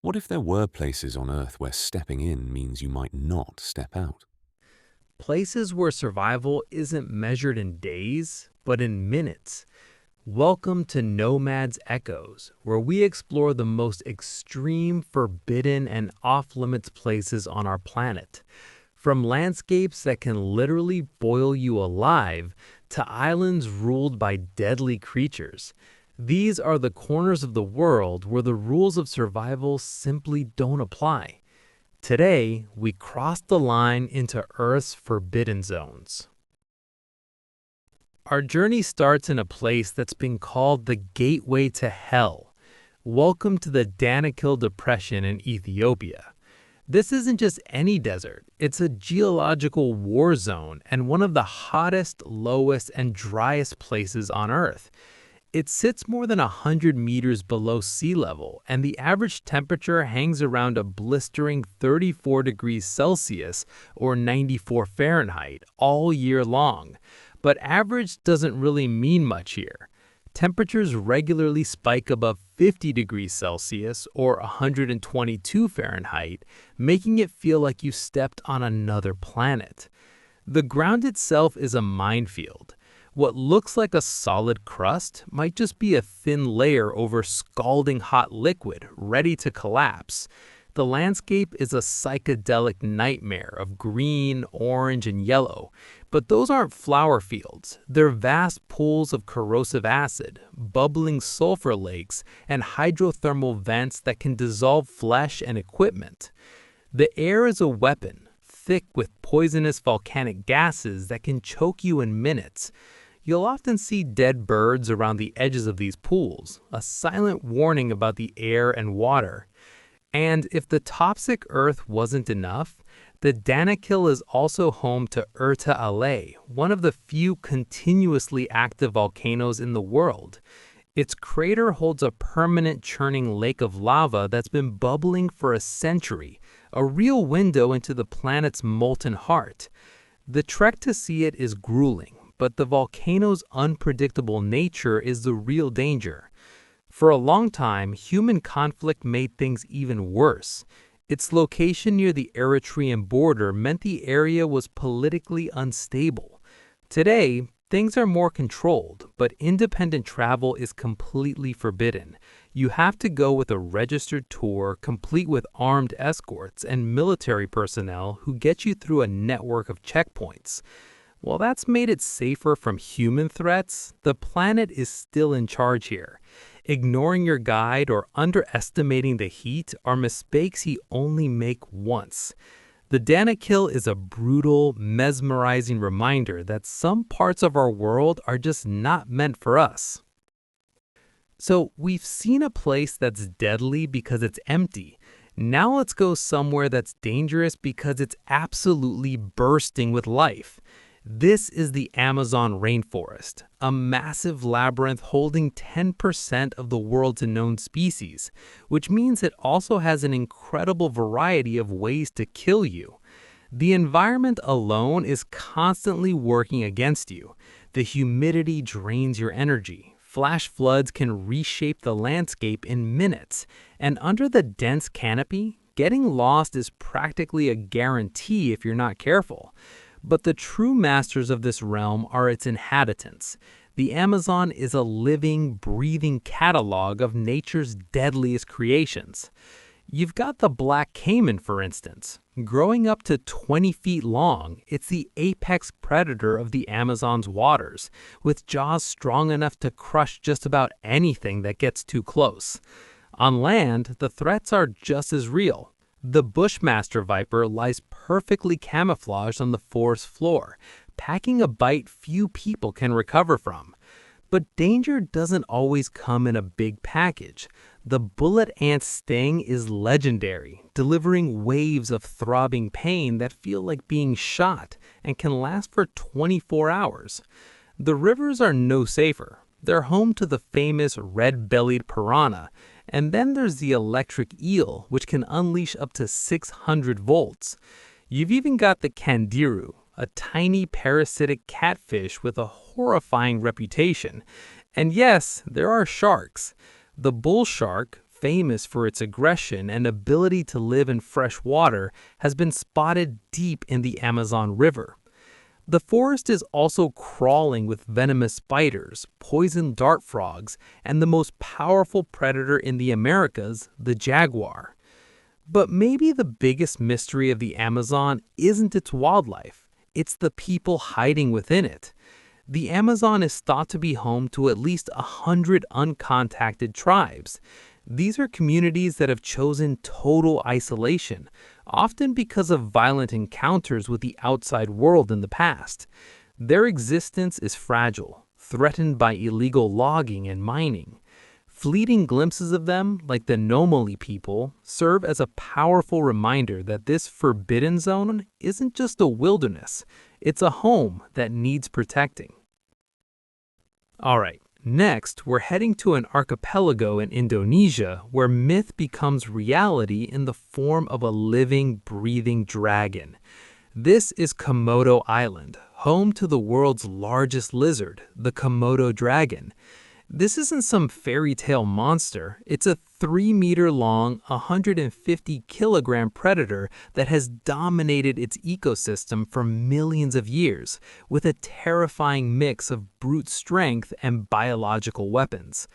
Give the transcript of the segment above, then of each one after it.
What if there were places on Earth where stepping in means you might not step out? Places where survival isn't measured in days, but in minutes. Welcome to Nomad's Echoes, where we explore the most extreme, forbidden, and off-limits places on our planet. From landscapes that can literally boil you alive to islands ruled by deadly creatures. These are the corners of the world where the rules of survival simply don't apply. Today, we cross the line into Earth's forbidden zones. Our journey starts in a place that's been called the gateway to hell. Welcome to the Danakil Depression in Ethiopia. This isn't just any desert, it's a geological war zone and one of the hottest, lowest, and driest places on Earth. It sits more than 100 meters below sea level, and the average temperature hangs around a blistering 34 degrees Celsius or 94 Fahrenheit all year long. But average doesn't really mean much here. Temperatures regularly spike above 50 degrees Celsius or 122 Fahrenheit, making it feel like you stepped on another planet. The ground itself is a minefield. What looks like a solid crust might just be a thin layer over scalding hot liquid ready to collapse. The landscape is a psychedelic nightmare of green, orange, and yellow. But those aren't flower fields. They're vast pools of corrosive acid, bubbling sulfur lakes, and hydrothermal vents that can dissolve flesh and equipment. The air is a weapon, thick with poisonous volcanic gases that can choke you in minutes. You'll often see dead birds around the edges of these pools, a silent warning about the air and water. And if the toxic earth wasn't enough, the Danakil is also home to Erta Ale, one of the few continuously active volcanoes in the world. Its crater holds a permanent churning lake of lava that's been bubbling for a century, a real window into the planet's molten heart. The trek to see it is grueling, but the volcano's unpredictable nature is the real danger. For a long time, human conflict made things even worse. Its location near the Eritrean border meant the area was politically unstable. Today, things are more controlled, but independent travel is completely forbidden. You have to go with a registered tour complete with armed escorts and military personnel who get you through a network of checkpoints. While that's made it safer from human threats, the planet is still in charge here. Ignoring your guide or underestimating the heat are mistakes you only make once. The Danakil is a brutal, mesmerizing reminder that some parts of our world are just not meant for us. So we've seen a place that's deadly because it's empty. Now let's go somewhere that's dangerous because it's absolutely bursting with life. This is the Amazon rainforest, a massive labyrinth holding 10% of the world's known species, which means it also has an incredible variety of ways to kill you. The environment alone is constantly working against you. The humidity drains your energy. Flash floods can reshape the landscape in minutes, and under the dense canopy, getting lost is practically a guarantee if you're not careful. But the true masters of this realm are its inhabitants. The Amazon is a living, breathing catalog of nature's deadliest creations. You've got the black caiman, for instance. Growing up to 20 feet long, it's the apex predator of the Amazon's waters, with jaws strong enough to crush just about anything that gets too close. On land, the threats are just as real. The bushmaster viper lies perfectly camouflaged on the forest floor, packing a bite few people can recover from. But danger doesn't always come in a big package. The bullet ant's sting is legendary, delivering waves of throbbing pain that feel like being shot and can last for 24 hours. The rivers are no safer. They're home to the famous red-bellied piranha, and then there's the electric eel, which can unleash up to 600 volts. You've even got the candiru, a tiny parasitic catfish with a horrifying reputation. And yes, there are sharks. The bull shark, famous for its aggression and ability to live in fresh water, has been spotted deep in the Amazon River. The forest is also crawling with venomous spiders, poison dart frogs, and the most powerful predator in the Americas, the jaguar. But maybe the biggest mystery of the Amazon isn't its wildlife, it's the people hiding within it. The Amazon is thought to be home to at least 100 uncontacted tribes. These are communities that have chosen total isolation, often because of violent encounters with the outside world in the past. Their existence is fragile, threatened by illegal logging and mining. Fleeting glimpses of them, like the Nomad people, serve as a powerful reminder that this forbidden zone isn't just a wilderness, it's a home that needs protecting. All right, next we're heading to an archipelago in Indonesia where myth becomes reality in the form of a living, breathing dragon. This is Komodo Island, home to the world's largest lizard, the Komodo dragon. This isn't some fairy tale monster, it's a 3-meter-long, 150-kilogram predator that has dominated its ecosystem for millions of years, with a terrifying mix of brute strength and biological weapons.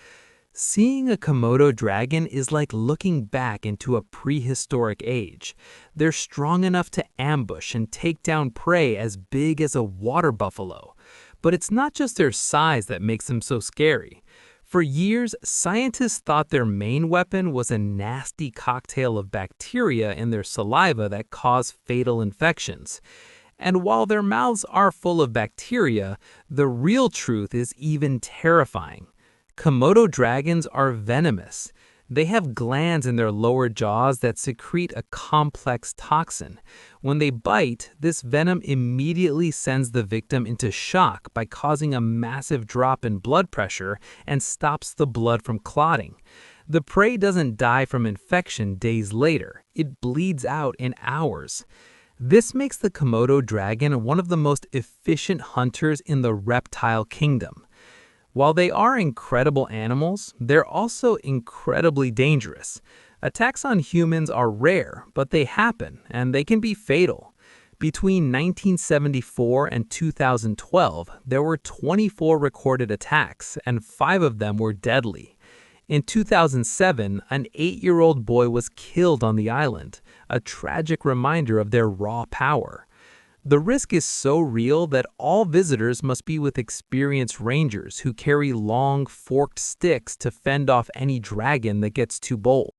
Seeing a Komodo dragon is like looking back into a prehistoric age. They're strong enough to ambush and take down prey as big as a water buffalo. But it's not just their size that makes them so scary. For years, scientists thought their main weapon was a nasty cocktail of bacteria in their saliva that cause fatal infections. And while their mouths are full of bacteria, the real truth is even terrifying. Komodo dragons are venomous. They have glands in their lower jaws that secrete a complex toxin. When they bite, this venom immediately sends the victim into shock by causing a massive drop in blood pressure and stops the blood from clotting. The prey doesn't die from infection days later. It bleeds out in hours. This makes the Komodo dragon one of the most efficient hunters in the reptile kingdom. While they are incredible animals, they're also incredibly dangerous. Attacks on humans are rare, but they happen, and they can be fatal. Between 1974 and 2012, there were 24 recorded attacks, and 5 of them were deadly. In 2007, an 8-year-old boy was killed on the island, a tragic reminder of their raw power. The risk is so real that all visitors must be with experienced rangers who carry long, forked sticks to fend off any dragon that gets too bold.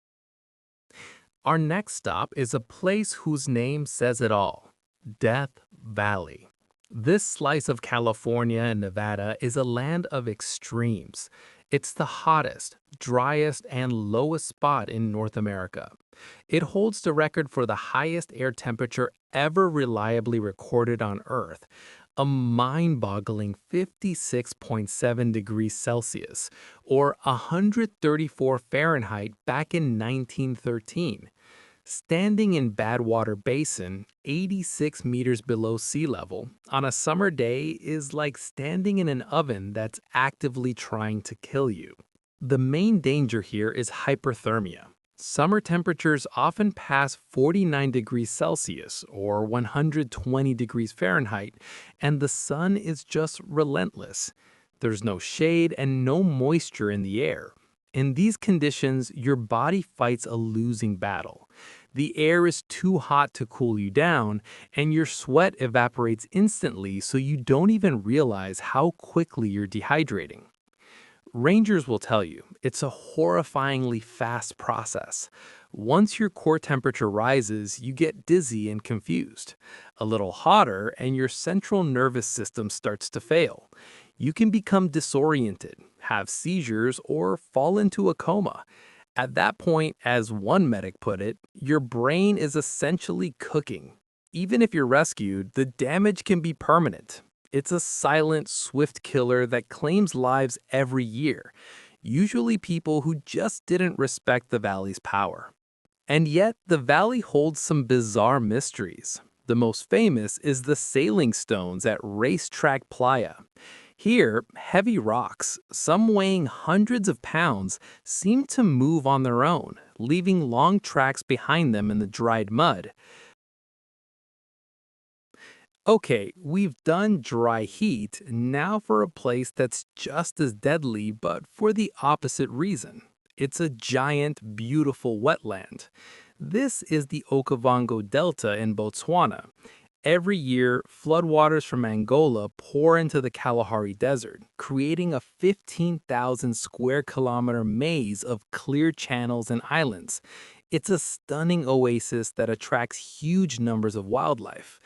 Our next stop is a place whose name says it all: Death Valley. This slice of California and Nevada is a land of extremes. It's the hottest, driest, and lowest spot in North America. It holds the record for the highest air temperature ever reliably recorded on Earth, a mind-boggling 56.7 degrees Celsius, or 134 Fahrenheit back in 1913. Standing in Badwater Basin, 86 meters below sea level, on a summer day is like standing in an oven that's actively trying to kill you. The main danger here is hyperthermia. Summer temperatures often pass 49 degrees Celsius or 120 degrees Fahrenheit, and the sun is just relentless. There's no shade and no moisture in the air. In these conditions, your body fights a losing battle. The air is too hot to cool you down, and your sweat evaporates instantly so you don't even realize how quickly you're dehydrating. Rangers will tell you it's a horrifyingly fast process. Once your core temperature rises, you get dizzy and confused. A little hotter, and your central nervous system starts to fail. You can become disoriented, have seizures, or fall into a coma. At that point, as one medic put it, your brain is essentially cooking. Even if you're rescued, the damage can be permanent. It's a silent, swift killer that claims lives every year, usually people who just didn't respect the valley's power. And yet, the valley holds some bizarre mysteries. The most famous is the sailing stones at Racetrack Playa. Here, heavy rocks, some weighing hundreds of pounds, seem to move on their own, leaving long tracks behind them in the dried mud. Okay, we've done dry heat, now for a place that's just as deadly but for the opposite reason. It's a giant, beautiful wetland. This is the Okavango Delta in Botswana. Every year, floodwaters from Angola pour into the Kalahari Desert, creating a 15,000 square kilometer maze of clear channels and islands. It's a stunning oasis that attracts huge numbers of wildlife.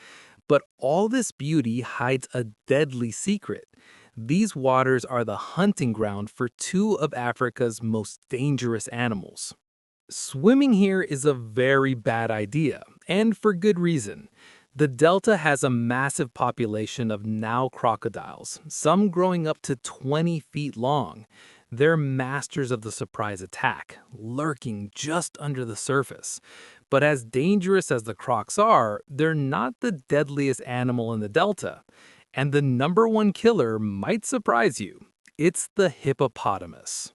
But all this beauty hides a deadly secret. These waters are the hunting ground for two of Africa's most dangerous animals. Swimming here is a very bad idea, and for good reason. The delta has a massive population of Nile crocodiles, some growing up to 20 feet long. They're masters of the surprise attack, lurking just under the surface. But as dangerous as the crocs are, they're not the deadliest animal in the delta. And the number one killer might surprise you. It's the hippopotamus.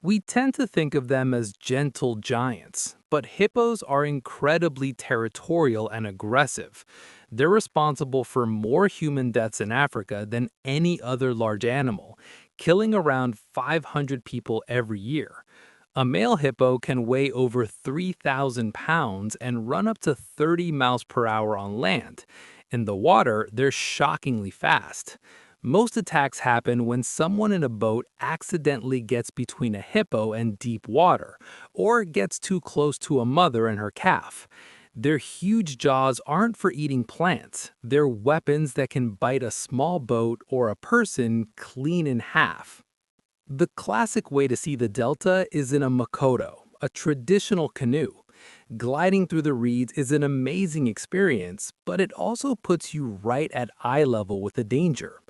We tend to think of them as gentle giants, but hippos are incredibly territorial and aggressive. They're responsible for more human deaths in Africa than any other large animal, killing around 500 people every year. A male hippo can weigh over 3,000 pounds and run up to 30 miles per hour on land. In the water, they're shockingly fast. Most attacks happen when someone in a boat accidentally gets between a hippo and deep water, or gets too close to a mother and her calf. Their huge jaws aren't for eating plants, they're weapons that can bite a small boat or a person clean in half. The classic way to see the delta is in a makoto, a traditional canoe. Gliding through the reeds is an amazing experience, but it also puts you right at eye level with the danger.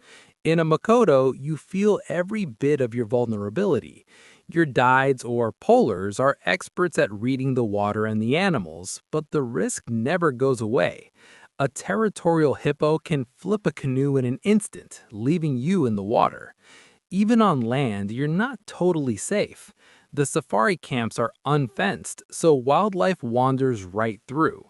In a Makoto, you feel every bit of your vulnerability. Your guides or polars are experts at reading the water and the animals, but the risk never goes away. A territorial hippo can flip a canoe in an instant, leaving you in the water. Even on land, you're not totally safe. The safari camps are unfenced, so wildlife wanders right through.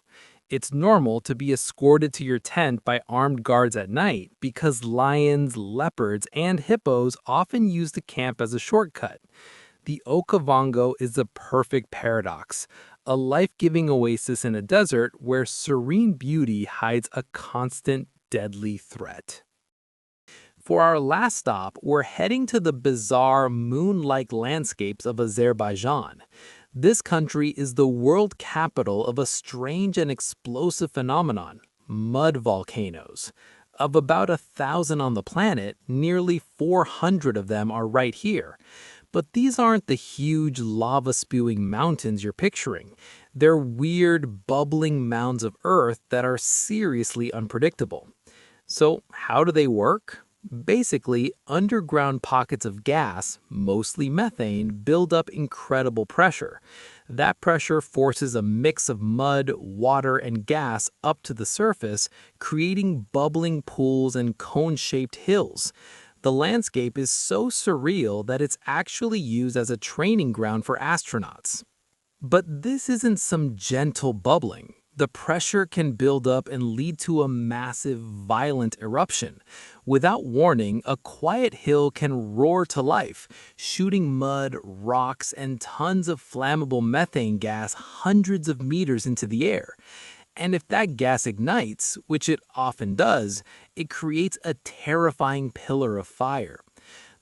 It's normal to be escorted to your tent by armed guards at night because lions, leopards, and hippos often use the camp as a shortcut. The Okavango is the perfect paradox, a life-giving oasis in a desert where serene beauty hides a constant, deadly threat. For our last stop, we're heading to the bizarre moon-like landscapes of Azerbaijan. This country is the world capital of a strange and explosive phenomenon, mud volcanoes. Of about 1,000 on the planet, nearly 400 of them are right here. But these aren't the huge lava-spewing mountains you're picturing. They're weird, bubbling mounds of earth that are seriously unpredictable. So how do they work? Basically, underground pockets of gas, mostly methane, build up incredible pressure. That pressure forces a mix of mud, water, and gas up to the surface, creating bubbling pools and cone-shaped hills. The landscape is so surreal that it's actually used as a training ground for astronauts. But this isn't some gentle bubbling. The pressure can build up and lead to a massive, violent eruption. Without warning, a quiet hill can roar to life, shooting mud, rocks, and tons of flammable methane gas hundreds of meters into the air. And if that gas ignites, which it often does, it creates a terrifying pillar of fire.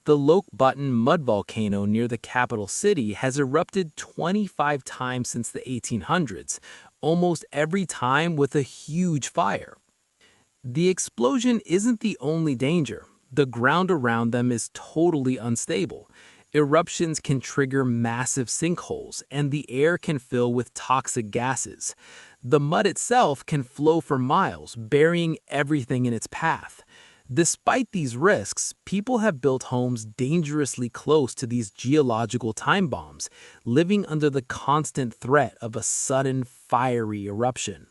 The Lokbutton mud volcano near the capital city has erupted 25 times since the 1800s, almost every time with a huge fire. The explosion isn't the only danger. The ground around them is totally unstable. Eruptions can trigger massive sinkholes, and the air can fill with toxic gases. The mud itself can flow for miles, burying everything in its path. Despite these risks, people have built homes dangerously close to these geological time bombs, living under the constant threat of a sudden fiery eruption.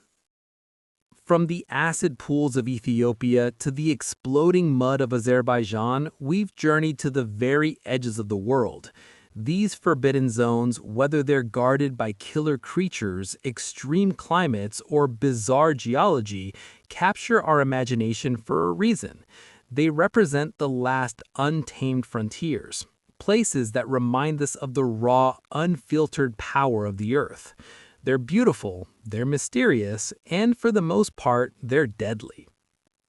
From the acid pools of Ethiopia to the exploding mud of Azerbaijan, we've journeyed to the very edges of the world. These forbidden zones, whether they're guarded by killer creatures, extreme climates, or bizarre geology, capture our imagination for a reason. They represent the last untamed frontiers, places that remind us of the raw, unfiltered power of the earth. They're beautiful, they're mysterious, and for the most part, they're deadly.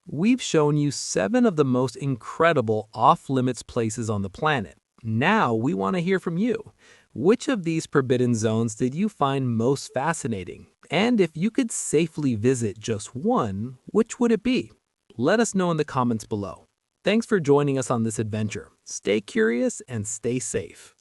We've shown you 7 of the most incredible off-limits places on the planet. Now we want to hear from you. Which of these forbidden zones did you find most fascinating? And if you could safely visit just one, which would it be? Let us know in the comments below. Thanks for joining us on this adventure. Stay curious and stay safe.